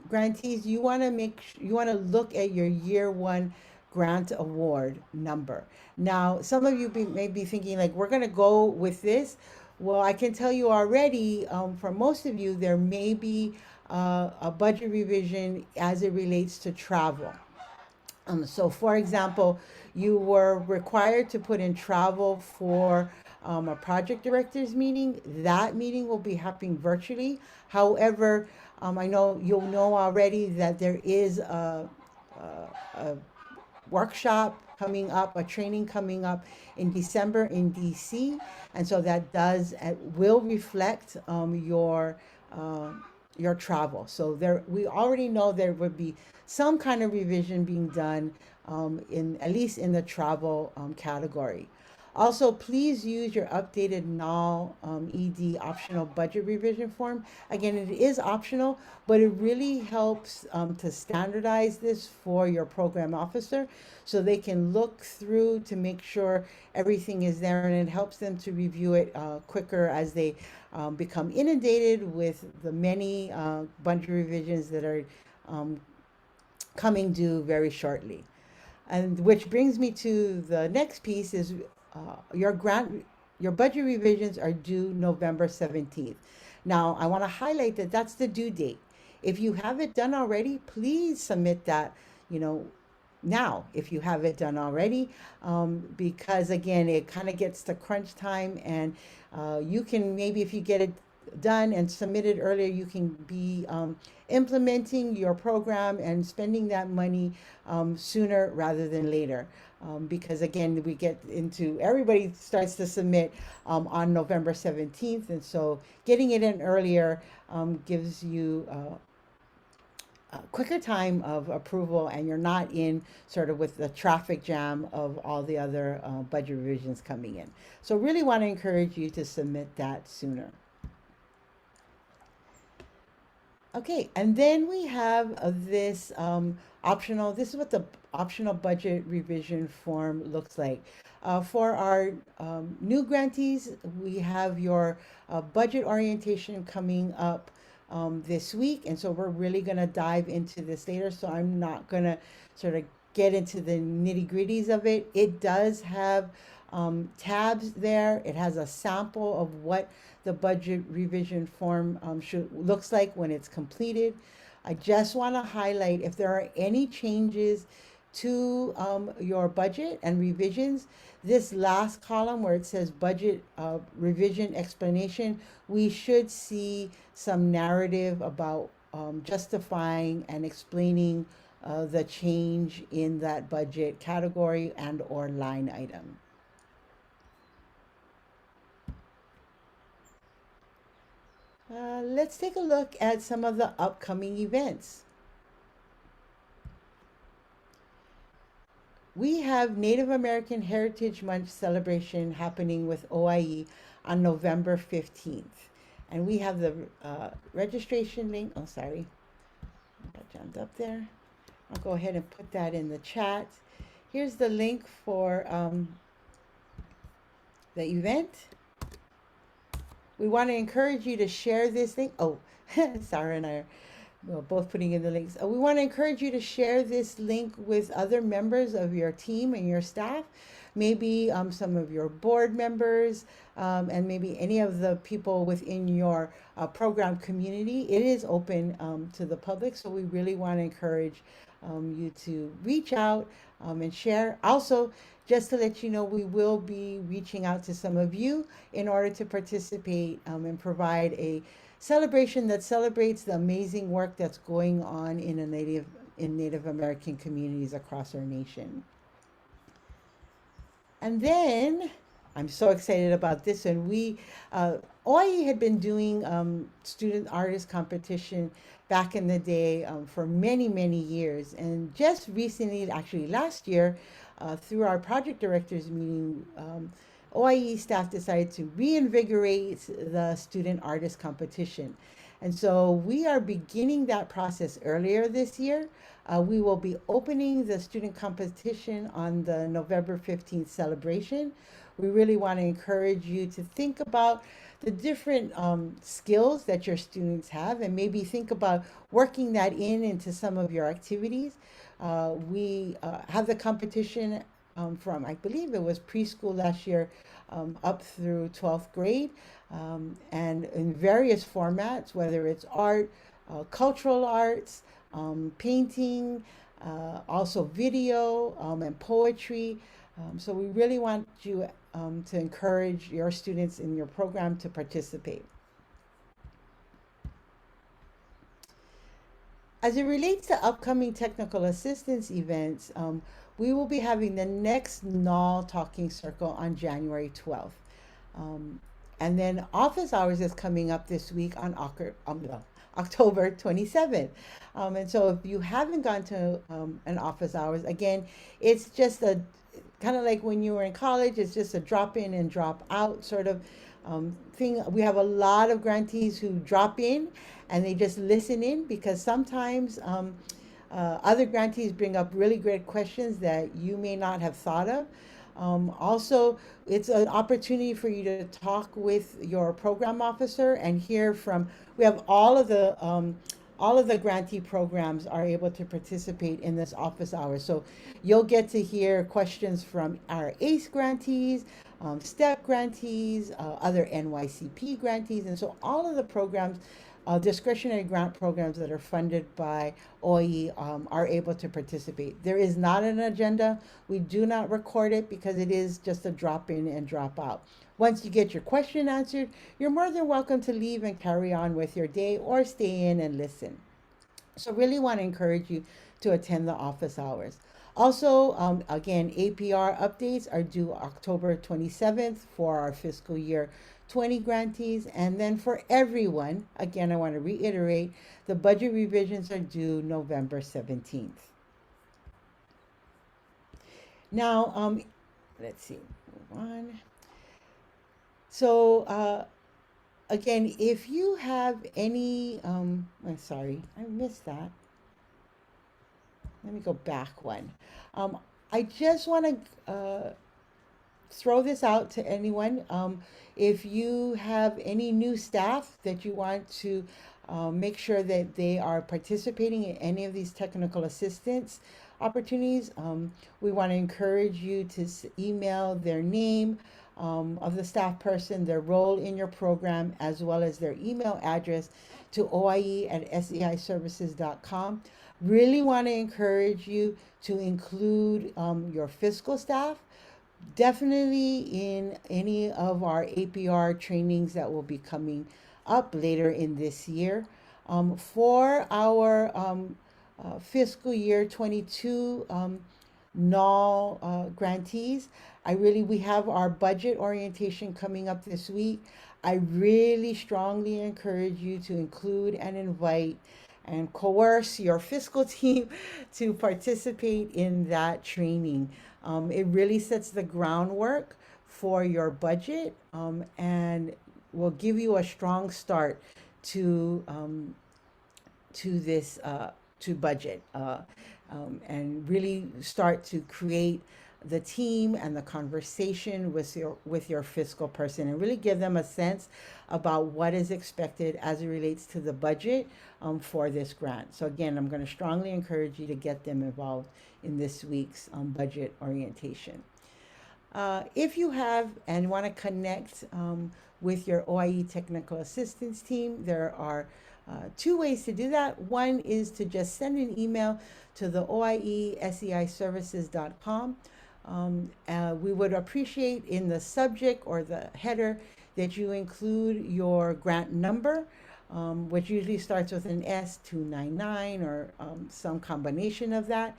grantees, you want to look at your year 1 grant award number. Now, some of you may be thinking like, we're going to go with this. Well, I can tell you already, for most of you, there may be a budget revision as it relates to travel. So, for example, you were required to put in travel for a project directors meeting. That meeting will be happening virtually. However, I know you'll know already that there is a workshop coming up, a training coming up in December in DC, and so that does will reflect your travel. So there, we already know there would be some kind of revision being done in at least in the travel category. Also, please use your updated NAL ED optional budget revision form. Again, it is optional, but it really helps to standardize this for your program officer so they can look through to make sure everything is there, and it helps them to review it quicker as they become inundated with the many budget revisions that are coming due very shortly. And which brings me to the next piece is your budget revisions are due November 17th. Now, I want to highlight that that's the due date. If you have it done already, please submit that, now, if you have it done already, because again, it kind of gets to crunch time, and you can maybe, if you get it done and submitted earlier, you can be implementing your program and spending that money sooner rather than later. Because again, we get into, everybody starts to submit on November 17th. And so getting it in earlier gives you a quicker time of approval, and you're not in sort of with the traffic jam of all the other budget revisions coming in. So really want to encourage you to submit that sooner. Okay, and then we have this optional, this is what the optional budget revision form looks like. For our new grantees, we have your budget orientation coming up this week. And so we're really going to dive into this later. So I'm not going to sort of get into the nitty gritties of it. It does have tabs there. It has a sample of what the budget revision form looks like when it's completed. I just want to highlight, if there are any changes to your budget and revisions, this last column where it says budget revision explanation, we should see some narrative about justifying and explaining the change in that budget category and or line item. Let's take a look at some of the upcoming events. We have Native American Heritage Month celebration happening with OIE on November 15th. And we have the registration link. Oh, sorry. I jumped up there. I'll go ahead and put that in the chat. Here's the link for the event. We want to encourage you to share this link. Oh, Sarah and I are both putting in the links. We want to encourage you to share this link with other members of your team and your staff, maybe some of your board members, and maybe any of the people within your program community. It is open to the public, so we really want to encourage you to reach out and share. Also, just to let you know, we will be reaching out to some of you in order to participate and provide a celebration that celebrates the amazing work that's going on in Native American communities across our nation. And then I'm so excited about this one. OIE had been doing student artist competition back in the day for many, many years. And just recently, actually last year, through our project directors meeting, OIE staff decided to reinvigorate the student artist competition. And so we are beginning that process earlier this year. We will be opening the student competition on the November 15th celebration. We really want to encourage you to think about the different skills that your students have and maybe think about working that into some of your activities. We have the competition from, I believe it was preschool last year, up through 12th grade, and in various formats, whether it's art, cultural arts, painting, also video, and poetry. So we really want you to encourage your students in your program to participate. As it relates to upcoming technical assistance events, we will be having the next NAL Talking Circle on January 12th. And then office hours is coming up this week on October 27th. And so if you haven't gone to an office hours, again, it's just a kind of like when you were in college, it's just a drop in and drop out sort of thing. We have a lot of grantees who drop in and they just listen in because sometimes other grantees bring up really great questions that you may not have thought of. Also, it's an opportunity for you to talk with your program officer and hear from. We have all of the grantee programs are able to participate in this office hour. So you'll get to hear questions from our ACE grantees, STEP grantees, other NYCP grantees, and so all of the programs, discretionary grant programs that are funded by OIE are able to participate. There is not an agenda. We do not record it because it is just a drop in and drop out. Once you get your question answered, you're more than welcome to leave and carry on with your day or stay in and listen. So really want to encourage you to attend the office hours. Also, again, APR updates are due October 27th for our fiscal year 20 grantees. And then for everyone, again, I want to reiterate, the budget revisions are due November 17th. Now, let's see, move on. So, again, if you have any, I'm sorry, I missed that. Let me go back one. I just want to throw this out to anyone. If you have any new staff that you want to make sure that they are participating in any of these technical assistance opportunities, we want to encourage you to email their name of the staff person, their role in your program, as well as their email address to oie@seiservices.com. Really want to encourage you to include your fiscal staff, definitely in any of our APR trainings that will be coming up later in this year. For our fiscal year 22 NAL grantees, we have our budget orientation coming up this week. I really strongly encourage you to include and invite and coerce your fiscal team to participate in that training. It really sets the groundwork for your budget and will give you a strong start to this to budget and really start to create the team and the conversation with your fiscal person, and really give them a sense about what is expected as it relates to the budget for this grant. So again, I'm going to strongly encourage you to get them involved in this week's budget orientation. If you have and want to connect with your OIE technical assistance team, there are two ways to do that. One is to just send an email to the oieSEIservices.com. We would appreciate in the subject or the header that you include your grant number, which usually starts with an S299 or some combination of that.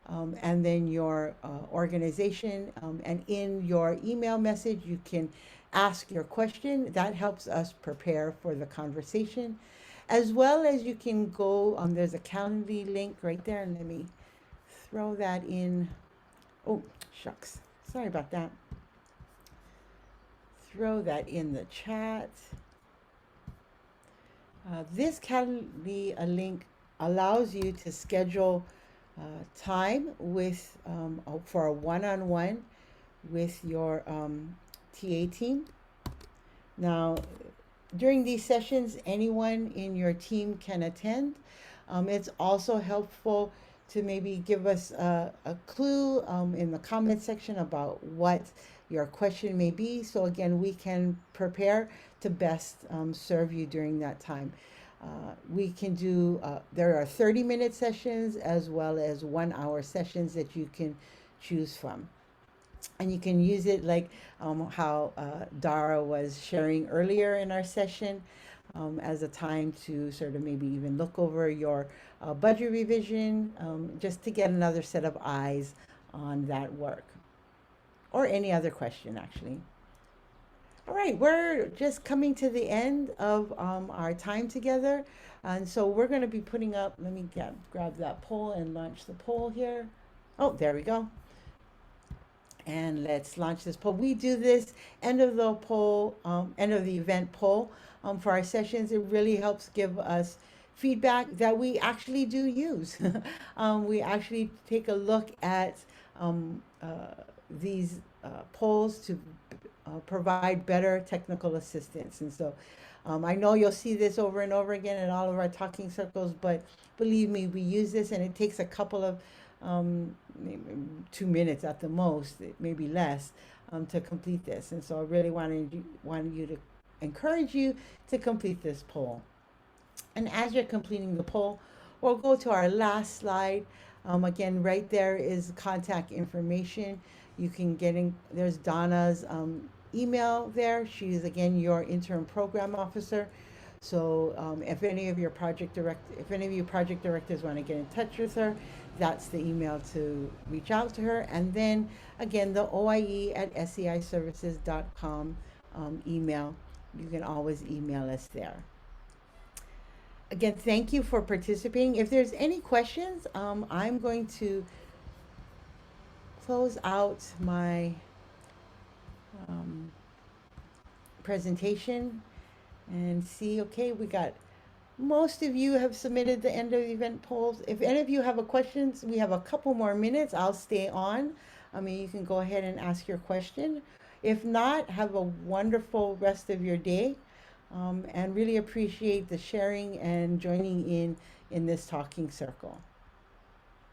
And then your organization. And in your email message, you can ask your question. That helps us prepare for the conversation. As well as you can go, there's a Calendly link right there, and let me throw that in. Oh, shucks. Sorry about that. Throw that in the chat. This Calendly link allows you to schedule time with for a one-on-one with your TA team. Now, during these sessions, anyone in your team can attend. It's also helpful to maybe give us a clue in the comment section about what your question may be. So again, we can prepare to best serve you during that time. We can do, there are 30-minute sessions as well as 1-hour sessions that you can choose from. And you can use it like how Dara was sharing earlier in our session as a time to sort of maybe even look over your budget revision, just to get another set of eyes on that work. Or any other question, actually. All right, we're just coming to the end of our time together. And so we're going to be putting up, let me grab that poll and launch the poll here. Oh, there we go. And let's launch this poll. We do this end of the poll, end of the event poll for our sessions. It really helps give us feedback that we actually do use. We actually take a look at these polls to provide better technical assistance. And so I know you'll see this over and over again in all of our talking circles, but believe me, we use this, and it takes a couple of maybe 2 minutes at the most, maybe less, to complete this. And so I really wanted you to encourage you to complete this poll. And as you're completing the poll, we'll go to our last slide. Again, right there is contact information. You can get in, there's Donna's email there. She's, again, your interim program officer. So if any of you project directors want to get in touch with her, that's the email to reach out to her. And then again, the oie@seiservices.com email, you can always email us there. Again, thank you for participating. If there's any questions, I'm going to close out my presentation and see. Okay, we got most of you have submitted the end of the event polls. If any of you have a questions, we have a couple more minutes. I'll stay on. I mean, you can go ahead and ask your question. If not, have a wonderful rest of your day, and really appreciate the sharing and joining in this talking circle.